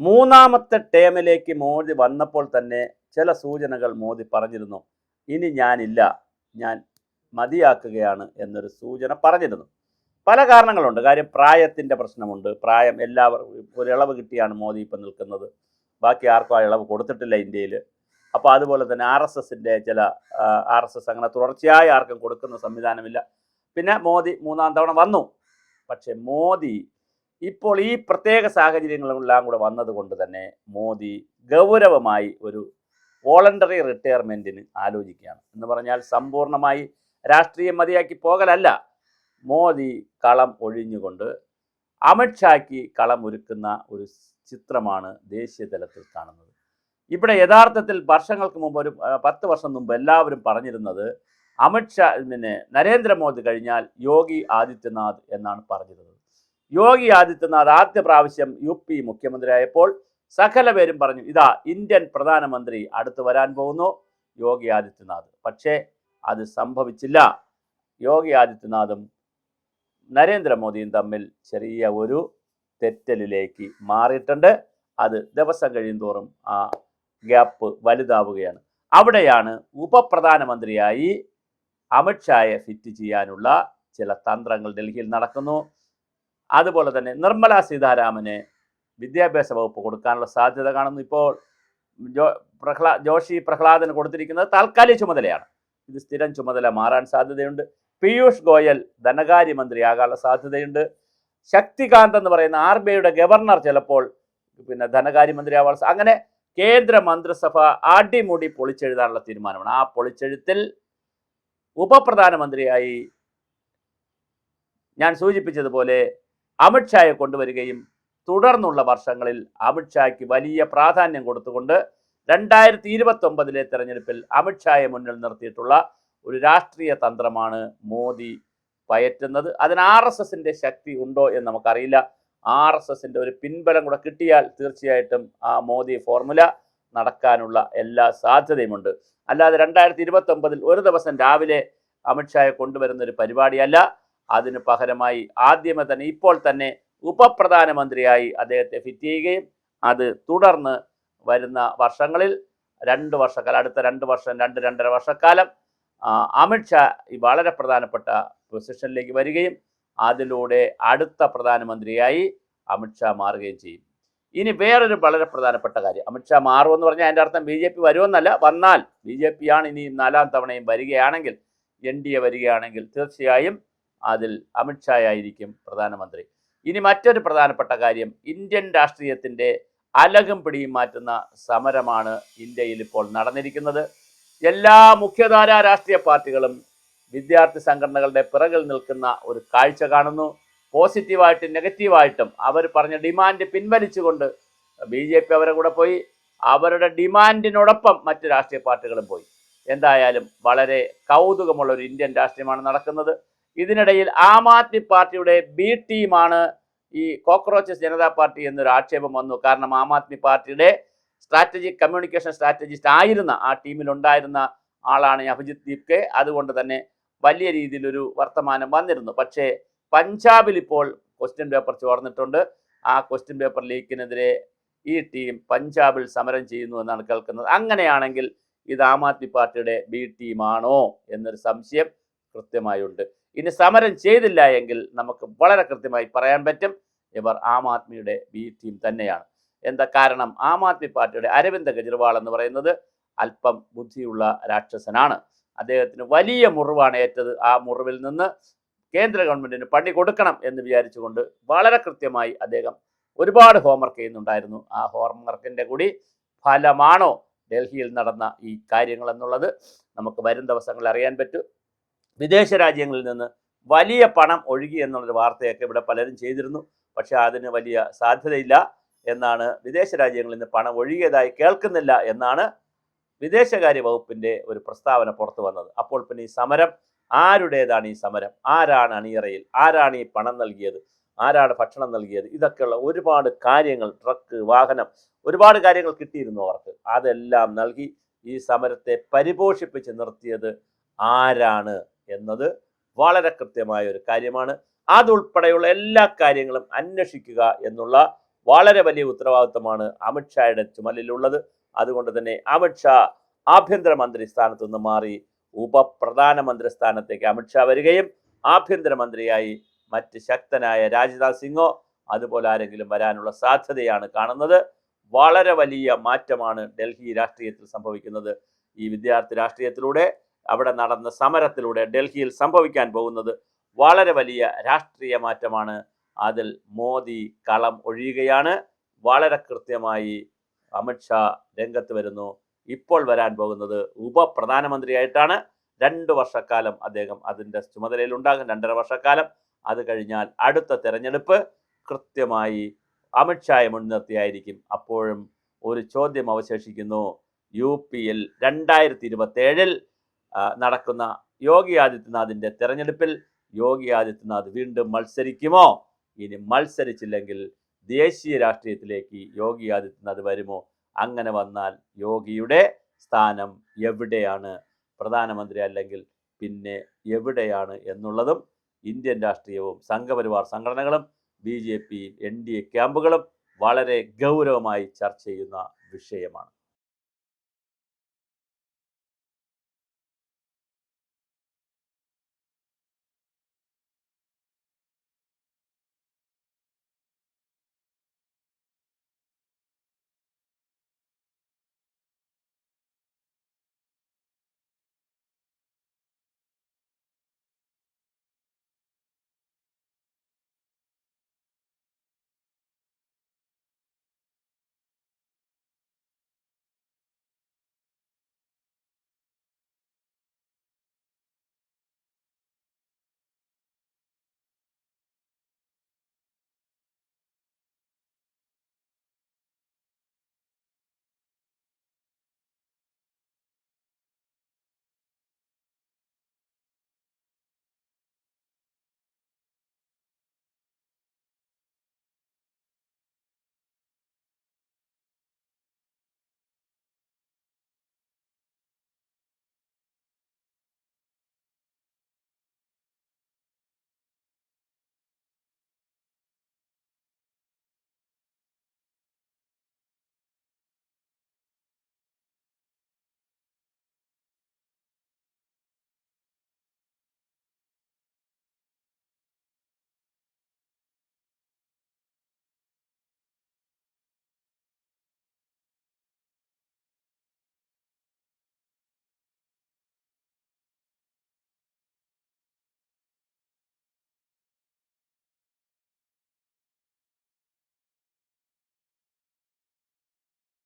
മൂന്നാമത്തെ ടേമിലേക്ക് മോദി വന്നപ്പോൾ തന്നെ ചില സൂചനകൾ മോദി പറഞ്ഞിരുന്നു. ഇനി ഞാനില്ല, ഞാൻ മതിയാക്കുകയാണ് എന്നൊരു സൂചന പറഞ്ഞിരുന്നു. പല കാരണങ്ങളുണ്ട്. കാര്യം പ്രായത്തിൻ്റെ പ്രശ്നമുണ്ട്. പ്രായം എല്ലാവർക്കും ഒരു ഇളവ് കിട്ടിയാണ് മോദി ഇപ്പം നിൽക്കുന്നത്. ബാക്കി ആർക്കും ആ ഇളവ് കൊടുത്തിട്ടില്ല ഇന്ത്യയിൽ. അപ്പോൾ അതുപോലെ തന്നെ RSSൻ്റെ ചില RSS അങ്ങനെ തുടർച്ചയായി ആർക്കും കൊടുക്കുന്ന സംവിധാനമില്ല. പിന്നെ മോദി മൂന്നാം തവണ വന്നു. പക്ഷെ മോദി ഇപ്പോൾ ഈ പ്രത്യേക സാഹചര്യങ്ങളെല്ലാം കൂടെ വന്നതുകൊണ്ട് തന്നെ മോദി ഗൗരവമായി ഒരു വോളണ്ടറി റിട്ടയർമെൻറ്റിന് ആലോചിക്കുകയാണ്. എന്ന് പറഞ്ഞാൽ സമ്പൂർണ്ണമായി രാഷ്ട്രീയം മതിയാക്കി പോകലല്ല, മോദി കളം ഒഴിഞ്ഞുകൊണ്ട് അമിത്ഷായ്ക്ക് കളം ഒരുക്കുന്ന ഒരു ചിത്രമാണ് ദേശീയ തലത്തിൽ കാണുന്നത്. ഇവിടെ യഥാർത്ഥത്തിൽ വർഷങ്ങൾക്ക് മുമ്പ് ഒരു 10 വർഷം മുമ്പ് എല്ലാവരും പറഞ്ഞിരുന്നത് അമിത്ഷാ നരേന്ദ്രമോദി കഴിഞ്ഞാൽ യോഗി ആദിത്യനാഥ് എന്നാണ് പറഞ്ഞിരുന്നത്. യോഗി ആദിത്യനാഥ് ആദ്യ പ്രാവശ്യം UP മുഖ്യമന്ത്രിയായപ്പോൾ സകല പേരും പറഞ്ഞു, ഇതാ ഇന്ത്യൻ പ്രധാനമന്ത്രി അടുത്ത് വരാൻ പോകുന്നു യോഗി ആദിത്യനാഥ്. പക്ഷേ അത് സംഭവിച്ചില്ല. യോഗി ആദിത്യനാഥും നരേന്ദ്രമോദിയും തമ്മിൽ ചെറിയ ഒരു തെറ്റലിലേക്ക് മാറിയിട്ടുണ്ട്. അത് ദിവസം കഴിയുന്തോറും ആ ഗ്യാപ്പ് വലുതാവുകയാണ്. അവിടെയാണ് ഉപപ്രധാനമന്ത്രിയായി അമിത്ഷായെ ഫിറ്റ് ചെയ്യാനുള്ള ചില തന്ത്രങ്ങൾ ഡൽഹിയിൽ നടക്കുന്നു. അതുപോലെ തന്നെ നിർമ്മല സീതാരാമന് വിദ്യാഭ്യാസ വകുപ്പ് കൊടുക്കാനുള്ള സാധ്യത കാണുന്നു. ഇപ്പോൾ ജോഷി പ്രഹ്ലാദന് കൊടുത്തിരിക്കുന്നത് താൽക്കാലിക ചുമതലയാണ്. ഇത് സ്ഥിരം ചുമതല മാറാൻ സാധ്യതയുണ്ട്. പീയൂഷ് ഗോയൽ ധനകാര്യമന്ത്രിയാകാനുള്ള സാധ്യതയുണ്ട്. ശക്തികാന്ത് എന്ന് പറയുന്ന RBIയുടെ ഗവർണർ ചിലപ്പോൾ ധനകാര്യമന്ത്രിയാവാൻ. അങ്ങനെ കേന്ദ്ര മന്ത്രിസഭ അടിമുടി പൊളിച്ചെഴുതാനുള്ള തീരുമാനമാണ്. ആ പൊളിച്ചെഴുത്തിൽ ഉപപ്രധാനമന്ത്രിയായി ഞാൻ സൂചിപ്പിച്ചതുപോലെ അമിത്ഷായെ കൊണ്ടുവരികയും തുടർന്നുള്ള വർഷങ്ങളിൽ അമിത്ഷായ്ക്ക് വലിയ പ്രാധാന്യം കൊടുത്തുകൊണ്ട് 2029 തെരഞ്ഞെടുപ്പിൽ അമിത്ഷായെ മുന്നിൽ നിർത്തിയിട്ടുള്ള ഒരു രാഷ്ട്രീയ തന്ത്രമാണ് മോദി പയറ്റുന്നത്. അതിന് RSSൻ്റെ ശക്തി ഉണ്ടോ എന്ന് നമുക്കറിയില്ല. RSSൻ്റെ ഒരു പിൻബലം കൂടെ കിട്ടിയാൽ തീർച്ചയായിട്ടും ആ മോദി ഫോർമുല നടക്കാനുള്ള എല്ലാ സാധ്യതയുമുണ്ട്. അല്ലാതെ 2029 ഒരു ദിവസം രാവിലെ അമിത്ഷായെ കൊണ്ടുവരുന്ന ഒരു പരിപാടിയല്ല. അതിന് പകരമായി ആദ്യമേ തന്നെ ഇപ്പോൾ തന്നെ ഉപപ്രധാനമന്ത്രിയായി അദ്ദേഹത്തെ ഫിറ്റ് ചെയ്യുകയും അത് തുടർന്ന് വരുന്ന വർഷങ്ങളിൽ 2 വർഷക്കാലം, അടുത്ത 2 വർഷം 2-2.5 വർഷക്കാലം അമിത്ഷാ വളരെ പ്രധാനപ്പെട്ട പൊസിഷനിലേക്ക് വരികയും അതിലൂടെ അടുത്ത പ്രധാനമന്ത്രിയായി അമിത്ഷാ മാറുകയും ചെയ്യും. ഇനി വേറൊരു വളരെ പ്രധാനപ്പെട്ട കാര്യം, അമിത്ഷാ മാറുമെന്ന് പറഞ്ഞാൽ അതിൻ്റെ അർത്ഥം BJP വരുമെന്നല്ല. വന്നാൽ BJP ആണ് ഇനി 4ാം തവണയും വരികയാണെങ്കിൽ, NDA വരികയാണെങ്കിൽ തീർച്ചയായും അതിൽ അമിത്ഷാ ആയിരിക്കും പ്രധാനമന്ത്രി. ഇനി മറ്റൊരു പ്രധാനപ്പെട്ട കാര്യം, ഇന്ത്യൻ രാഷ്ട്രീയത്തിൻ്റെ അലകും പിടിയും മാറ്റുന്ന സമരമാണ് ഇന്ത്യയിൽ ഇപ്പോൾ നടന്നിരിക്കുന്നത്. എല്ലാ മുഖ്യധാരാ രാഷ്ട്രീയ പാർട്ടികളും വിദ്യാർത്ഥി സംഘടനകളുടെ പിറകിൽ നിൽക്കുന്ന ഒരു കാഴ്ച കാണുന്നു. പോസിറ്റീവായിട്ടും നെഗറ്റീവായിട്ടും അവർ പറഞ്ഞ ഡിമാൻഡ് പിൻവലിച്ചുകൊണ്ട് BJP അവരെ കൂടെ പോയി. അവരുടെ ഡിമാൻഡിനോടൊപ്പം മറ്റ് രാഷ്ട്രീയ പാർട്ടികളും പോയി. എന്തായാലും വളരെ കൗതുകമുള്ള ഒരു ഇന്ത്യൻ രാഷ്ട്രീയമാണ് നടക്കുന്നത്. ഇതിനിടയിൽ ആം ആദ്മി പാർട്ടിയുടെ B ടീമാണ് ഈ കോക്രോച്ചസ് ജനതാ പാർട്ടി എന്നൊരു ആക്ഷേപം വന്നു. കാരണം ആം ആദ്മി പാർട്ടിയുടെ സ്ട്രാറ്റജിക് കമ്മ്യൂണിക്കേഷൻ സ്ട്രാറ്റജിസ്റ്റ് ആയിരുന്ന ആ ടീമിലുണ്ടായിരുന്ന ആളാണ് അഭിജിത്ത് ദീപ്കെ. അതുകൊണ്ട് തന്നെ വലിയ രീതിയിലൊരു വർത്തമാനം വന്നിരുന്നു. പക്ഷേ പഞ്ചാബിൽ ഇപ്പോൾ ക്വസ്റ്റ്യൻ പേപ്പർ ചോർന്നിട്ടുണ്ട്. ആ ക്വസ്റ്റ്യൻ പേപ്പർ ലീക്കിനെതിരെ ഈ ടീം പഞ്ചാബിൽ സമരം ചെയ്യുന്നു എന്നാണ് കേൾക്കുന്നത്. അങ്ങനെയാണെങ്കിൽ ഇത് ആം ആദ്മി പാർട്ടിയുടെ B ടീമാണോ എന്നൊരു സംശയം കൃത്യമായുണ്ട്. ഇനി സമരം ചെയ്തില്ല എങ്കിൽ നമുക്ക് വളരെ കൃത്യമായി പറയാൻ പറ്റും ഇവർ ആം ആദ്മിയുടെ B ടീം തന്നെയാണ്. എന്താ കാരണം? ആം ആദ്മി പാർട്ടിയുടെ അരവിന്ദ് കെജ്രിവാൾ എന്ന് പറയുന്നത് അല്പം ബുദ്ധിയുള്ള രാക്ഷസനാണ്. അദ്ദേഹത്തിന് വലിയ മുറിവാണ് ഏറ്റത്. ആ മുറിവിൽ നിന്ന് കേന്ദ്ര ഗവൺമെൻറ്റിന് പണി കൊടുക്കണം എന്ന് വിചാരിച്ചുകൊണ്ട് വളരെ കൃത്യമായി അദ്ദേഹം ഒരുപാട് ഹോംവർക്ക് ചെയ്യുന്നുണ്ടായിരുന്നു. ആ ഹോംവർക്കിൻ്റെ കൂടി ഫലമാണോ ഡൽഹിയിൽ നടന്ന ഈ കാര്യങ്ങൾ എന്നുള്ളത് നമുക്ക് വരും ദിവസങ്ങളിൽ അറിയാൻ പറ്റും. വിദേശ രാജ്യങ്ങളിൽ നിന്ന് വലിയ പണം ഒഴുകി എന്നുള്ളൊരു വാർത്തയൊക്കെ ഇവിടെ പലരും ചെയ്തിരുന്നു. പക്ഷേ അതിന് വലിയ സാധ്യതയില്ല എന്നാണ്. വിദേശ രാജ്യങ്ങളിൽ നിന്ന് പണം ഒഴുകിയതായി കേൾക്കുന്നില്ല എന്നാണ് വിദേശകാര്യ വകുപ്പിൻ്റെ ഒരു പ്രസ്താവന പുറത്തു വന്നത്. അപ്പോൾ പിന്നെ ഈ സമരം ആരുടേതാണ്? ഈ സമരം ആരാണ് അണിയറയിൽ? ആരാണ് ഈ പണം നൽകിയത്? ആരാണ് ഭക്ഷണം നൽകിയത്? ഇതൊക്കെയുള്ള ഒരുപാട് കാര്യങ്ങൾ, ട്രക്ക്, വാഹനം, ഒരുപാട് കാര്യങ്ങൾ കിട്ടിയിരുന്നു അവർക്ക്. അതെല്ലാം നൽകി ഈ സമരത്തെ പരിപോഷിപ്പിച്ച് നിർത്തിയത് ആരാണ് എന്നത് വളരെ കൃത്യമായ ഒരു കാര്യമാണ്. അതുൾപ്പെടെയുള്ള എല്ലാ കാര്യങ്ങളും അന്വേഷിക്കുക എന്നുള്ള വളരെ വലിയ ഉത്തരവാദിത്തമാണ് അമിത്ഷായുടെ ചുമലിലുള്ളത്. അതുകൊണ്ട് തന്നെ അമിത്ഷാ ആഭ്യന്തരമന്ത്രി സ്ഥാനത്തു നിന്ന് മാറി ഉപപ്രധാനമന്ത്രി സ്ഥാനത്തേക്ക് അമിത്ഷാ വരികയും ആഭ്യന്തരമന്ത്രിയായി മറ്റ് ശക്തനായ രാജ്നാഥ് സിംഗോ അതുപോലെ ആരെങ്കിലും വരാനുള്ള സാധ്യതയാണ് കാണുന്നത്. വളരെ വലിയ മാറ്റമാണ് ഡൽഹി രാഷ്ട്രീയത്തിൽ സംഭവിക്കുന്നത്. ഈ വിദ്യാർത്ഥി രാഷ്ട്രീയത്തിലൂടെ, അവിടെ നടന്ന സമരത്തിലൂടെ ഡൽഹിയിൽ സംഭവിക്കാൻ പോകുന്നത് വളരെ വലിയ രാഷ്ട്രീയ മാറ്റമാണ്. അതിൽ മോദി കളം ഒഴിയുകയാണ്. വളരെ കൃത്യമായി അമിത്ഷാ രംഗത്ത് വരുന്നു. ഇപ്പോൾ വരാൻ പോകുന്നത് ഉപപ്രധാനമന്ത്രിയായിട്ടാണ്. 2 വർഷക്കാലം അദ്ദേഹം അതിൻ്റെ ചുമതലയിൽ ഉണ്ടാകും, 2.5 വർഷക്കാലം. അത് കഴിഞ്ഞാൽ അടുത്ത തെരഞ്ഞെടുപ്പ് കൃത്യമായി അമിത്ഷായെ മുൻനിർത്തിയായിരിക്കും. അപ്പോഴും ഒരു ചോദ്യം അവശേഷിക്കുന്നു. UP-യിൽ 2027 നടക്കുന്ന യോഗി ആദിത്യനാഥിൻ്റെ തെരഞ്ഞെടുപ്പിൽ യോഗി ആദിത്യനാഥ് വീണ്ടും മത്സരിക്കുമോ? ഇനി മത്സരിച്ചില്ലെങ്കിൽ ദേശീയ രാഷ്ട്രീയത്തിലേക്ക് യോഗി ആദിത്യനാഥ് വരുമോ? അങ്ങനെ വന്നാൽ യോഗിയുടെ സ്ഥാനം എവിടെയാണ്? പ്രധാനമന്ത്രി അല്ലെങ്കിൽ പിന്നെ എവിടെയാണ് എന്നുള്ളതും ഇന്ത്യൻ രാഷ്ട്രീയവും സംഘപരിവാർ സംഘടനകളും BJP NDA ക്യാമ്പുകളും വളരെ ഗൗരവമായി ചർച്ച ചെയ്യുന്ന വിഷയമാണ്.